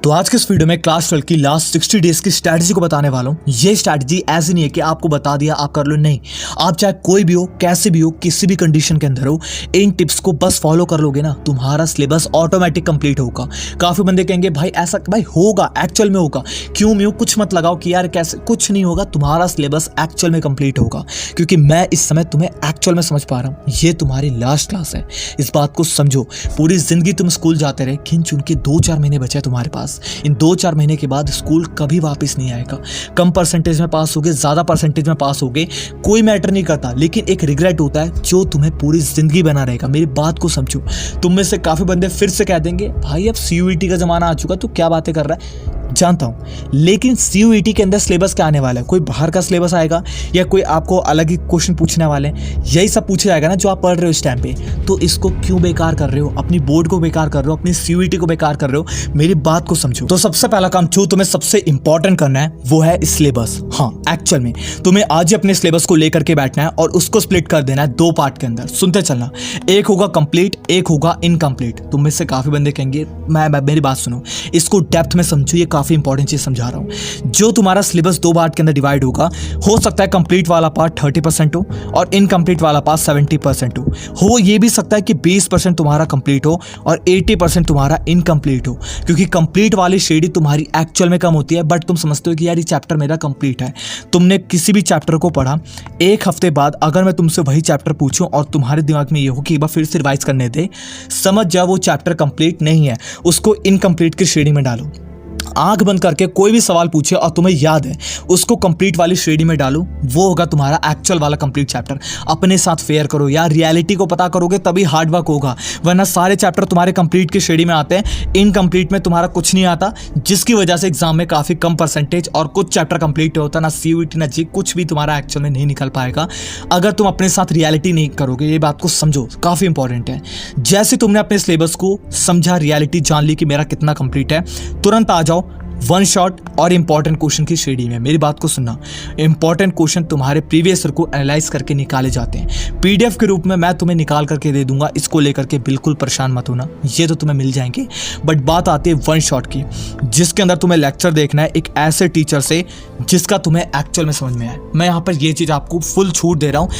तो आज के इस वीडियो में क्लास 12 की लास्ट 60 डेज की स्ट्रैटेजी को बताने वाला हूँ। ये स्ट्रैटेजी ऐसी नहीं है कि आपको बता दिया आप कर लो, नहीं। आप चाहे कोई भी हो, कैसे भी हो, किसी भी कंडीशन के अंदर हो, इन टिप्स को बस फॉलो कर लोगे ना, तुम्हारा सिलेबस ऑटोमेटिक कंप्लीट होगा। काफी बंदे कहेंगे भाई ऐसा, भाई होगा, एक्चुअल में होगा, क्यों म्यों कुछ मत लगाओ कि यार कैसे, कुछ नहीं होगा, तुम्हारा सिलेबस एक्चुअल में कंप्लीट होगा। क्योंकि मैं इस समय तुम्हें एक्चुअल में समझ पा रहा हूँ, ये तुम्हारी लास्ट क्लास है। इस बात को समझो। पूरी जिंदगी तुम स्कूल जाते रहे, खिंच चुन के 2-4 महीने बचे तुम्हारे पास। इन 2-4 महीने के बाद स्कूल कभी वापस नहीं आएगा। कम परसेंटेज में पास होगे, ज्यादा परसेंटेज में पास होगे, कोई मैटर नहीं करता, लेकिन एक रिग्रेट होता है जो तुम्हें पूरी जिंदगी बना रहेगा। मेरी बात को समझो। तुम में से काफी बंदे फिर से कह देंगे भाई अब CUET का जमाना आ चुका, तो क्या बातें कर रहा है। जानता हूं, लेकिन CUET के अंदर सिलेबस क्या आने वाला है? कोई बाहर का सिलेबस आएगा या कोई आपको अलग ही क्वेश्चन पूछने वाले हैं? यही सब पूछा जाएगा ना जो आप पढ़ रहे हो इस टाइम पे। तो इसको क्यों बेकार कर रहे हो? अपनी बोर्ड को बेकार कर रहे हो, अपनी CUET को बेकार कर रहे हो। मेरी बात को समझो। तो सबसे पहला काम जो तुम्हें सबसे इंपॉर्टेंट करना है वो है सिलेबस। हाँ, एक्चुअल में तुम्हें आज ही अपने सिलेबस को लेकर के बैठना है और उसको स्प्लिट कर देना है 2 पार्ट के अंदर। सुनते चलना, एक होगा कंप्लीट, एक होगा इनकम्प्लीट। तुम में से काफी बंदे कहेंगे मेरी बात सुनो, इसको डेप्थ में समझो, ये काफी इंपॉर्टेंट चीज समझा रहा हूं। जो तुम्हारा सिलेबस 2 पार्ट के अंदर डिवाइड होगा, हो सकता है कंप्लीट वाला पार्ट 30% हो और इनकम्प्लीट वाला पार्ट 70% हो ये भी सकता है कि 20% तुम्हारा कंप्लीट हो और 80% तुम्हारा इनकम्प्लीट हो। क्योंकि कंप्लीट वाली श्रेणी तुम्हारी एक्चुअल में कम होती है, बट तुम समझते हो कि यार ये चैप्टर मेरा कंप्लीट है। तुमने किसी भी चैप्टर को पढ़ा, 1 हफ्ते बाद अगर मैं तुमसे वही चैप्टर पूछूं और तुम्हारे दिमाग में ये हो कि एक बार फिर से रिवाइज करने दे, समझ जाओ वो चैप्टर कंप्लीट नहीं है, उसको इनकम्प्लीट की श्रेणी में डालो। आंख बंद करके कोई भी सवाल पूछे और तुम्हें याद है, उसको कंप्लीट वाली श्रेणी में डालो, वो होगा तुम्हारा एक्चुअल वाला कंप्लीट चैप्टर। अपने साथ फेयर करो यार, रियलिटी को पता करोगे तभी हार्ड वर्क होगा, वरना सारे चैप्टर तुम्हारे कंप्लीट की श्रेणी में आते हैं, इनकम्प्लीट में तुम्हारा कुछ नहीं आता, जिसकी वजह से एग्जाम में काफी कम परसेंटेज और कुछ चैप्टर कंप्लीट होता ना CUET ना जी, कुछ भी तुम्हारा एक्चुअल में नहीं निकल पाएगा अगर तुम अपने साथ रियलिटी नहीं करोगे। ये बात को समझो, काफी इंपॉर्टेंट है। जैसे तुमने अपने सिलेबस को समझा, रियलिटी जान ली कि मेरा कितना कंप्लीट है, तुरंत आ जाओ 1 शॉट और इंपॉर्टेंट क्वेश्चन की श्रेणी में। मेरी बात को सुनना, इंपॉर्टेंट क्वेश्चन तुम्हारे प्रीवियस ईयर को एनालाइज करके निकाले जाते हैं, PDF के रूप में मैं तुम्हें निकाल करके दे दूंगा। इसको लेकर के बिल्कुल परेशान मत होना, ये तो तुम्हें मिल जाएंगे। बट बात आती है 1 शॉट की, जिसके अंदर तुम्हें लेक्चर देखना है एक ऐसे टीचर से जिसका तुम्हें एक्चुअल में समझ में आए। मैं यहाँ पर ये चीज आपको फुल छूट दे रहा हूँ,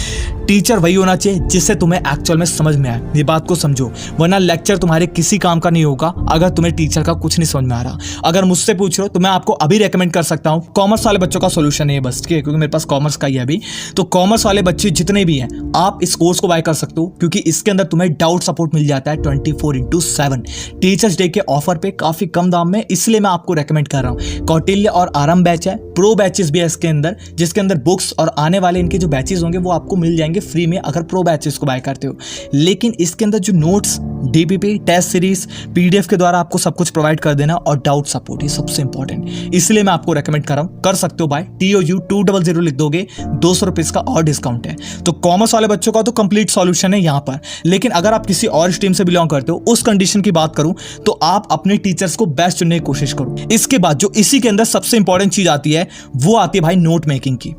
टीचर वही होना चाहिए जिससे तुम्हें एक्चुअल में समझ में आए। ये बात को समझो, वरना लेक्चर तुम्हारे किसी काम का नहीं होगा अगर तुम्हें टीचर का कुछ नहीं समझ में आ रहा। अगर मुझसे पूछ रहे हो तो मैं आपको अभी रेकमेंड कर सकता हूं, कॉमर्स वाले बच्चों का सॉल्यूशन है बस, ठीक है, क्योंकि मेरे पास कॉमर्स का ही है अभी। तो कॉमर्स वाले बच्चे जितने भी हैं, आप इस कोर्स को बाय कर सकते हो, क्योंकि इसके अंदर तुम्हें डाउट सपोर्ट मिल जाता है 24/7 टीचर्स डे के ऑफर पे काफी कम दाम में, इसलिए मैं आपको रेकमेंड कर रहा हूँ। कौटिल्य और आरंभ बैच है, प्रो बैचेस भी है इसके अंदर, जिसके अंदर बुक्स और आने वाले इनके जो बैचेस होंगे वो आपको मिल जाएंगे फ्री में अगर प्रो बैचेस को बाय करते हो। लेकिन इसके अंदर जो notes, DPP, test series, PDF के द्वारा आपको सब कुछ प्रोवाइड कर देना और डाउट सपोर्ट, ये सबसे इंपॉर्टेंट, इसलिए मैं आपको रेकमेंड कर रहा हूं। कर सकते हो बाय, TOU 200 लिख दोगे, 200 रुपीज का और डिस्काउंट है। तो कॉमर्स वाले बच्चों का तो कंप्लीट सॉल्यूशन है यहाँ पर। लेकिन अगर आप किसी और स्ट्रीम से बिलोंग करते हो, उस कंडीशन की बात करूं तो आप अपने टीचर्स को बेस्ट चुनने की कोशिश करो। इसके बाद जो इसी के अंदर सबसे इंपॉर्टेंट चीज आती है वो आती है भाई नोट मेकिंग की।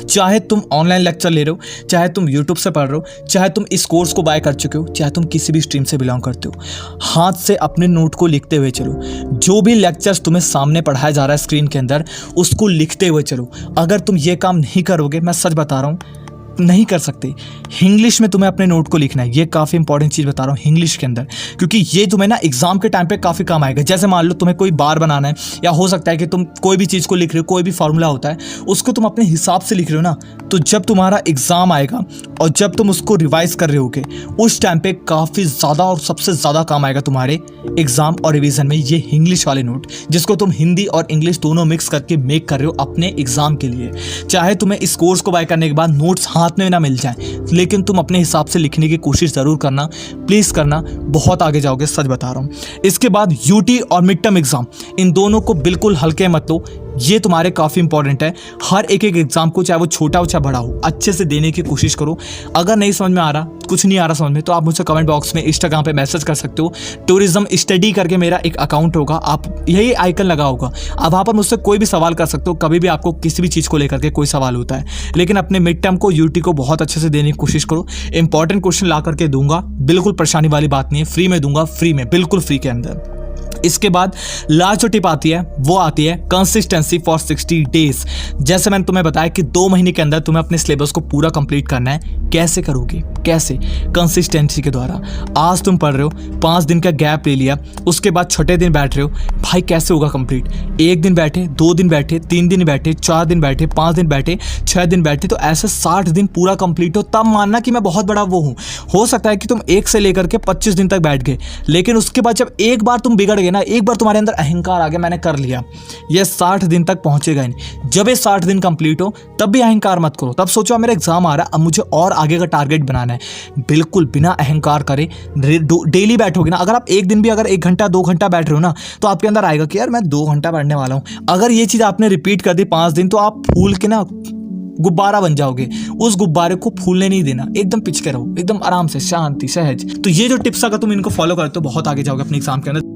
चाहे तुम ऑनलाइन लेक्चर ले रहे हो, चाहे तुम YouTube से पढ़ रहे हो, चाहे तुम इस कोर्स को बाय कर चुके हो, चाहे तुम किसी भी स्ट्रीम से बिलोंग करते हो, हाथ से अपने नोट को लिखते हुए चलो। जो भी लेक्चर्स तुम्हें सामने पढ़ाया जा रहा है स्क्रीन के अंदर, उसको लिखते हुए चलो। अगर तुम ये काम नहीं करोगे, मैं सच बता रहा हूँ, नहीं कर सकते। इंग्लिश में तुम्हें अपने नोट को लिखना है, ये काफ़ी इंपॉर्टेंट चीज़ बता रहा हूँ इंग्लिश के अंदर, क्योंकि ये तुम्हें ना एग्जाम के टाइम पे काफ़ी काम आएगा। जैसे मान लो तुम्हें कोई बार बनाना है, या हो सकता है कि तुम कोई भी चीज़ को लिख रहे हो, कोई भी फॉर्मूला होता है उसको तुम अपने हिसाब से लिख रहे हो ना, तो जब तुम्हारा एग्जाम आएगा और जब तुम उसको रिवाइज कर रहे होगे, उस टाइम पे काफ़ी ज़्यादा और सबसे ज़्यादा काम आएगा तुम्हारे एग्जाम और रिवीजन में ये इंग्लिश वाले नोट, जिसको तुम हिंदी और इंग्लिश दोनों मिक्स करके मेक कर रहे हो अपने एग्जाम के लिए। चाहे तुम्हें इस कोर्स को बाय करने के बाद नोट्स हाथ में ना मिल जाए, लेकिन तुम अपने हिसाब से लिखने की कोशिश जरूर करना, प्लीज करना, बहुत आगे जाओगे, सच बता रहा हूं। इसके बाद UT और मिड टर्म एग्जाम, इन दोनों को बिल्कुल हल्के मत लो, ये तुम्हारे काफ़ी इंपॉर्टेंट है। हर एक एग्जाम को, चाहे वो छोटा हो चाहे बड़ा हो, अच्छे से देने की कोशिश करो। अगर नहीं समझ में आ रहा, कुछ नहीं आ रहा समझ में, तो आप मुझसे कमेंट बॉक्स में इंस्टाग्राम पे मैसेज कर सकते हो। टूरिज्म स्टडी करके मेरा एक अकाउंट होगा, आप यही आइकन लगा होगा, आप वहाँ पर मुझसे कोई भी सवाल कर सकते हो, कभी भी आपको किसी भी चीज़ को लेकर के कोई सवाल होता है। लेकिन अपने मिड टर्म को, UT को बहुत अच्छे से देने की कोशिश करो। इंपॉर्टेंट क्वेश्चन ला करके दूंगा, बिल्कुल परेशानी वाली बात नहीं है, फ्री में दूंगा, फ्री में, बिल्कुल फ्री के अंदर। इसके बाद लास्ट जो टिप आती है वो आती है कंसिस्टेंसी फॉर 60 डेज। जैसे मैंने तुम्हें बताया कि 2 महीने के अंदर तुम्हें अपने सिलेबस को पूरा कंप्लीट करना है। कैसे करोगे? कैसे? कंसिस्टेंसी के द्वारा। आज तुम पढ़ रहे हो, 5 दिन का गैप ले लिया, उसके बाद छठे दिन बैठ रहे हो, भाई कैसे होगा कंप्लीट? 1 दिन बैठे, 2 दिन बैठे, 3 दिन बैठे, 4 दिन बैठे, 5 दिन बैठे, 6 दिन बैठे, तो ऐसे 60 दिन पूरा कंप्लीट हो, तब मानना कि मैं बहुत बड़ा वो हूँ। हो सकता है कि तुम 1 से लेकर के 25 दिन तक बैठ गए, लेकिन उसके बाद जब एक बार तुम बिगड़ गए ना, एक बार तुम्हारे अंदर अहंकार आ गया, मैंने कर लिया, ये 60 दिन तक पहुंचेगा ही नहीं। जब ये 60 दिन कंप्लीट हो तब भी अहंकार मत करो। तब सोचो मेरा एग्जाम आ रहा है, अब मुझे और आगे का टारगेट बनाना है। बिल्कुल बिना अहंकार करे डेली बैठोगे ना। अगर आप एक दिन भी अगर 1 घंटा 2 घंटा बैठ रहे हो ना, तो आपके अंदर आएगा कि यार मैं 2 घंटा बैठने वाला हूँ। अगर ये चीज़ आपने रिपीट कर दी 5 दिन, तो आप फूल के ना गुब्बारा बन जाओगे। उस गुब्बारे को फूलने नहीं देना, एकदम पिच के रहो, एकदम आराम से, शांति सहज। तो ये जो टिप्स अगर तुम इनको फॉलो करते हो, बहुत आगे जाओगे अपने एग्जाम के अंदर।